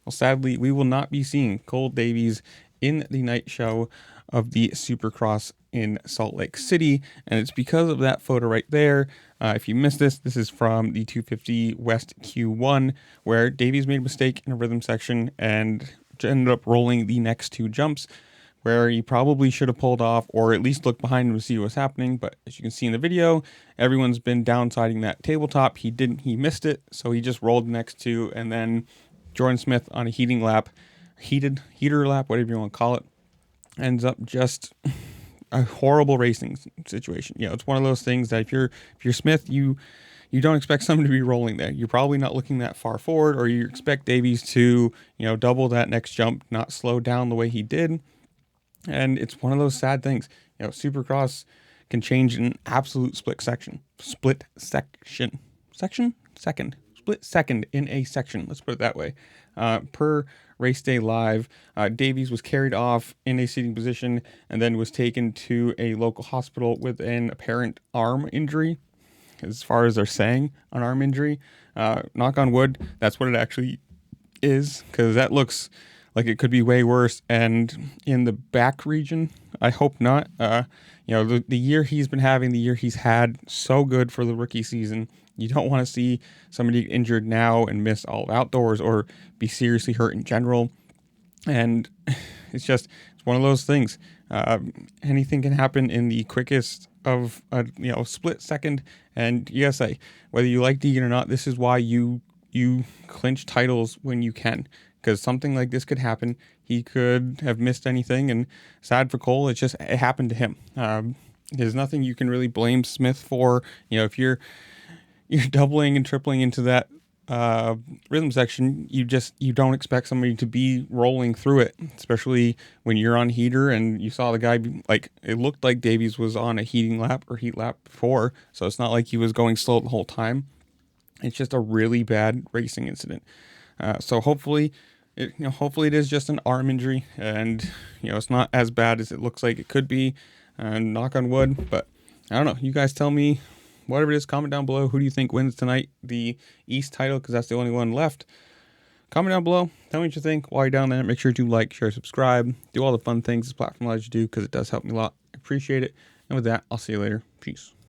Well, sadly, we will not be seeing Cole Davies in the night show of the Supercross in Salt Lake City, and it's because of that photo right there. If you missed this is from the 250 West Q1, where Davies made a mistake in a rhythm section and ended up rolling the next two jumps, where he probably should have pulled off or at least looked behind him to see what's happening. But as you can see in the video, everyone's been downsiding that tabletop. He missed it, so he just rolled next to, and then Jordan Smith on a heater lap, whatever you want to call it, ends up just a horrible racing situation. It's one of those things that if you're Smith, you don't expect someone to be rolling there. You're probably not looking that far forward, or you expect Davies to, double that next jump, not slow down the way he did. And it's one of those sad things. Supercross can change in an absolute split second in a section. Let's put it that way. Per race day live, Davies was carried off in a seating position and then was taken to a local hospital with an apparent arm injury. As far as they're saying, an arm injury. Knock on wood, that's what it actually is, because that looks like it could be way worse. And in the back region, I hope not. The year he's been having, the year he's had, so good for the rookie season. You don't want to see somebody injured now and miss all of outdoors or be seriously hurt in general. And it's one of those things. Anything can happen in the quickest of a split second. And yes, whether you like Deegan or not, this is why you clinch titles when you can. Because something like this could happen. He could have missed anything, and sad for Cole, it happened to him. There's nothing you can really blame Smith for. If you're doubling and tripling into that rhythm section, you don't expect somebody to be rolling through it, especially when you're on heater. And you saw the guy it looked like Davies was on a heat lap before, so it's not like he was going slow the whole time. It's just a really bad racing incident. So hopefully it is just an arm injury, and it's not as bad as it looks like it could be. And knock on wood, but I don't know. You guys tell me, whatever it is. Comment down below. Who do you think wins tonight, the East title? Because that's the only one left. Comment down below. Tell me what you think. While you're down there, make sure to like, share, subscribe, do all the fun things this platform allows you to do, because it does help me a lot. I appreciate it. And with that, I'll see you later. Peace.